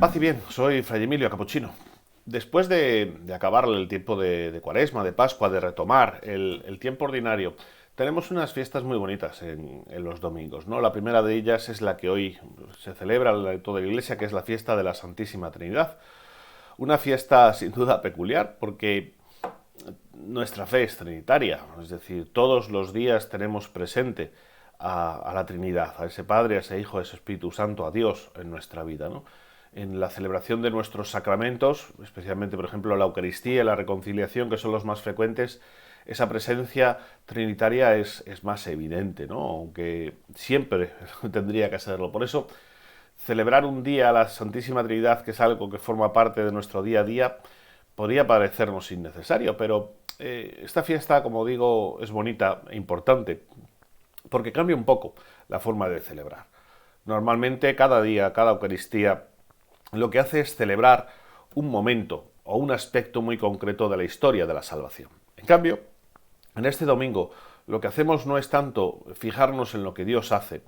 Paz y bien, soy Fray Emilio Capuchino. Después de acabar el tiempo de Cuaresma, de Pascua, de retomar el tiempo ordinario, tenemos unas fiestas muy bonitas en los domingos, ¿no? La primera de ellas es la que hoy se celebra en toda la Iglesia, que es la fiesta de la Santísima Trinidad. Una fiesta sin duda peculiar porque nuestra fe es trinitaria, es decir, todos los días tenemos presente a la Trinidad, a ese Padre, a ese Hijo, a ese Espíritu Santo, a Dios en nuestra vida, ¿no? En la celebración de nuestros sacramentos, especialmente, por ejemplo, la Eucaristía y la reconciliación, que son los más frecuentes, esa presencia trinitaria es más evidente, ¿no? Aunque siempre tendría que serlo. Por eso, celebrar un día a la Santísima Trinidad, que es algo que forma parte de nuestro día a día, podría parecernos innecesario, pero esta fiesta, como digo, es bonita e importante, porque cambia un poco la forma de celebrar. Normalmente, cada día, cada Eucaristía, lo que hace es celebrar un momento o un aspecto muy concreto de la historia de la salvación. En cambio, en este domingo, lo que hacemos no es tanto fijarnos en lo que Dios hace,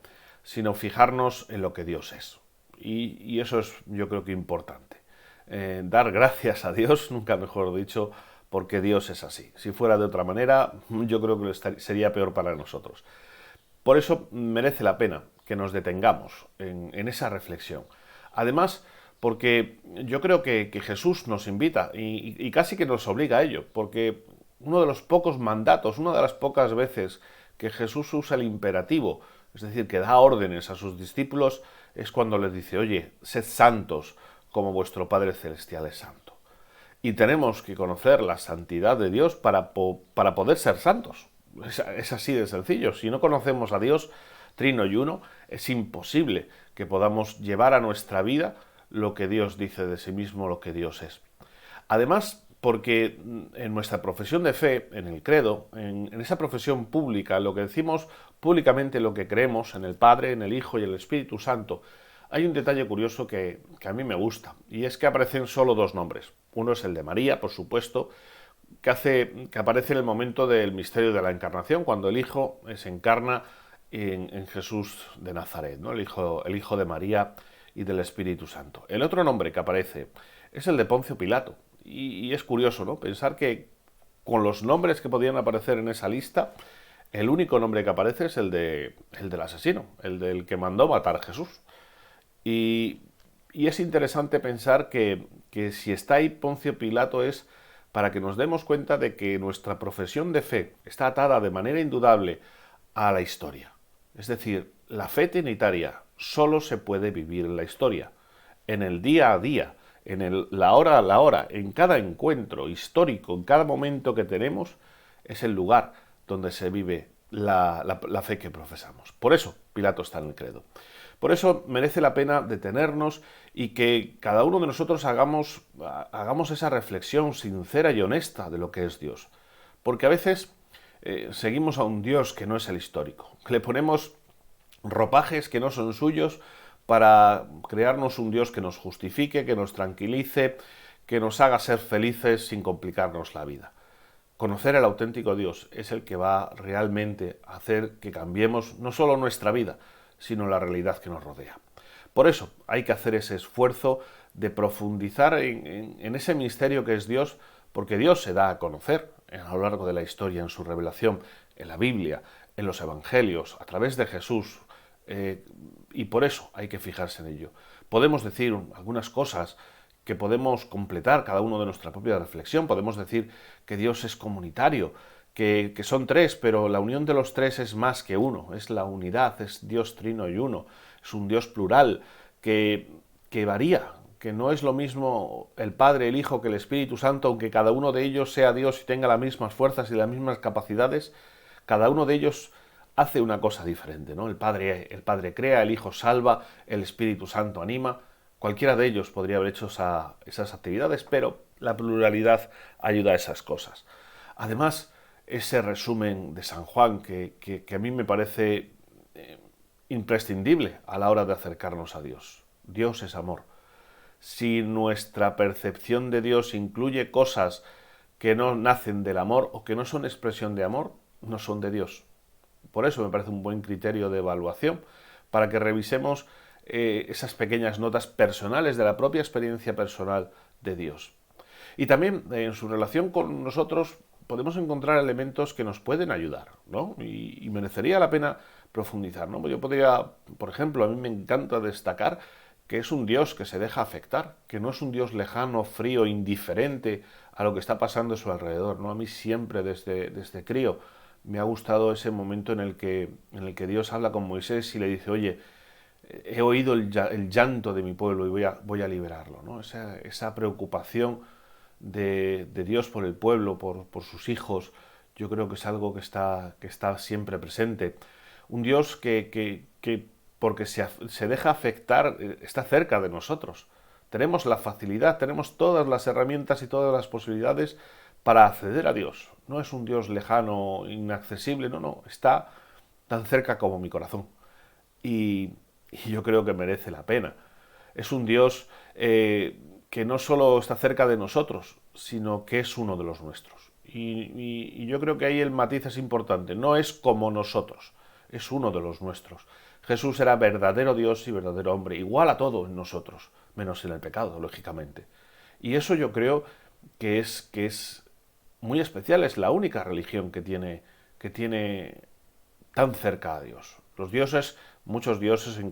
sino fijarnos en lo que Dios es. Y eso es, yo creo que importante. Dar gracias a Dios, nunca mejor dicho, porque Dios es así. Si fuera de otra manera, yo creo que sería peor para nosotros. Por eso merece la pena que nos detengamos en esa reflexión. Además, porque yo creo que Jesús nos invita y casi que nos obliga a ello, porque uno de los pocos mandatos, una de las pocas veces que Jesús usa el imperativo, es decir, que da órdenes a sus discípulos, es cuando les dice, oye, sed santos como vuestro Padre Celestial es santo. Y tenemos que conocer la santidad de Dios para poder ser santos. Es así de sencillo. Si no conocemos a Dios, Trino y Uno, es imposible que podamos llevar a nuestra vida lo que Dios dice de sí mismo, lo que Dios es. Además, porque en nuestra profesión de fe, en el credo, en esa profesión pública, lo que decimos públicamente, lo que creemos en el Padre, en el Hijo y en el Espíritu Santo, hay un detalle curioso que a mí me gusta, y es que aparecen solo dos nombres. Uno es el de María, por supuesto, que aparece en el momento del misterio de la encarnación, cuando el Hijo se encarna en Jesús de Nazaret, ¿no? el hijo de María y del Espíritu Santo. El otro nombre que aparece es el de Poncio Pilato. Y es curioso, ¿no? Pensar que con los nombres que podían aparecer en esa lista, el único nombre que aparece es el del asesino, el del que mandó matar a Jesús. Y, y es interesante pensar que si está ahí Poncio Pilato es para que nos demos cuenta de que nuestra profesión de fe está atada de manera indudable a la historia. Es decir, la fe trinitaria solo se puede vivir en la historia, en el día a día, la hora a la hora, en cada encuentro histórico, en cada momento que tenemos, es el lugar donde se vive la fe que profesamos. Por eso Pilato está en el credo. Por eso merece la pena detenernos y que cada uno de nosotros hagamos esa reflexión sincera y honesta de lo que es Dios. Porque a veces seguimos a un Dios que no es el histórico, que le ponemos ropajes que no son suyos para crearnos un Dios que nos justifique, que nos tranquilice, que nos haga ser felices sin complicarnos la vida. Conocer el auténtico Dios es el que va realmente a hacer que cambiemos no solo nuestra vida, sino la realidad que nos rodea. Por eso hay que hacer ese esfuerzo de profundizar en ese misterio que es Dios, porque Dios se da a conocer a lo largo de la historia, en su revelación, en la Biblia, en los Evangelios, a través de Jesús, y por eso hay que fijarse en ello. Podemos decir algunas cosas que podemos completar cada uno de nuestra propia reflexión. Podemos decir que Dios es comunitario, que son tres, pero la unión de los tres es más que uno, es la unidad, es Dios trino y uno, es un Dios plural que varía, que no es lo mismo el Padre, el Hijo que el Espíritu Santo, aunque cada uno de ellos sea Dios y tenga las mismas fuerzas y las mismas capacidades, cada uno de ellos hace una cosa diferente, ¿no? El Padre crea, el Hijo salva, el Espíritu Santo anima. Cualquiera de ellos podría haber hecho esas actividades, pero la pluralidad ayuda a esas cosas. Además, ese resumen de San Juan que a mí me parece imprescindible a la hora de acercarnos a Dios. Dios es amor. Si nuestra percepción de Dios incluye cosas que no nacen del amor o que no son expresión de amor, no son de Dios. Por eso me parece un buen criterio de evaluación, para que revisemos esas pequeñas notas personales de la propia experiencia personal de Dios. Y también en su relación con nosotros podemos encontrar elementos que nos pueden ayudar, ¿no? Y merecería la pena profundizar, ¿no? Yo podría, por ejemplo, a mí me encanta destacar que es un Dios que se deja afectar, que no es un Dios lejano, frío, indiferente a lo que está pasando a su alrededor, ¿no? A mí siempre desde crío me ha gustado ese momento en el que Dios habla con Moisés y le dice, oye, he oído el llanto de mi pueblo y voy a liberarlo, ¿no? Esa preocupación de Dios por el pueblo, por sus hijos, yo creo que es algo que está siempre presente. Un Dios que porque se deja afectar, está cerca de nosotros. Tenemos la facilidad, tenemos todas las herramientas y todas las posibilidades para acceder a Dios. No es un Dios lejano, inaccesible, no, está tan cerca como mi corazón. Y yo creo que merece la pena. Es un Dios que no solo está cerca de nosotros, sino que es uno de los nuestros. Y yo creo que ahí el matiz es importante. No es como nosotros, es uno de los nuestros. Jesús era verdadero Dios y verdadero hombre, igual a todo en nosotros, menos en el pecado, lógicamente. Y eso yo creo que es muy especial, es la única religión que tiene tan cerca a Dios. Los dioses, muchos dioses en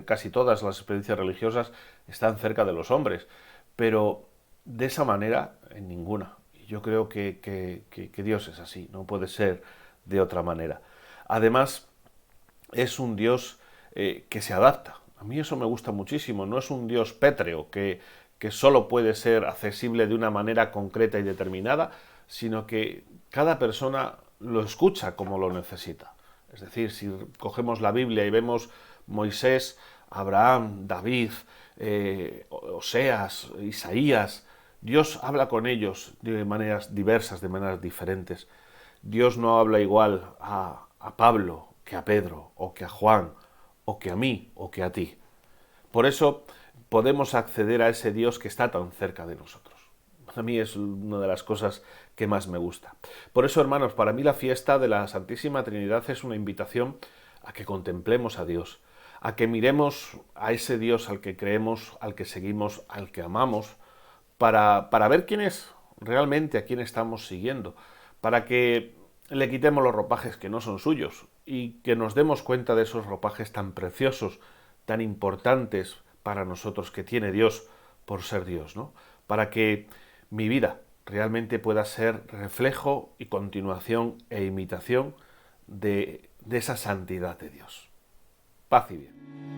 casi todas las experiencias religiosas están cerca de los hombres, pero de esa manera en ninguna. Y yo creo que Dios es así, no puede ser de otra manera. Además, es un Dios que se adapta. A mí eso me gusta muchísimo. No es un Dios pétreo que solo puede ser accesible de una manera concreta y determinada, sino que cada persona lo escucha como lo necesita. Es decir, si cogemos la Biblia y vemos Moisés, Abraham, David, Oseas, Isaías, Dios habla con ellos de maneras diversas, de maneras diferentes. Dios no habla igual a Pablo que a Pedro, o que a Juan, o que a mí, o que a ti. Por eso podemos acceder a ese Dios que está tan cerca de nosotros. A mí es una de las cosas que más me gusta. Por eso, hermanos, para mí la fiesta de la Santísima Trinidad es una invitación a que contemplemos a Dios, a que miremos a ese Dios al que creemos, al que seguimos, al que amamos, para ver quién es realmente, a quién estamos siguiendo, para que le quitemos los ropajes que no son suyos y que nos demos cuenta de esos ropajes tan preciosos, tan importantes para nosotros que tiene Dios por ser Dios, ¿no? Para que mi vida realmente pueda ser reflejo y continuación e imitación de esa santidad de Dios. Paz y bien.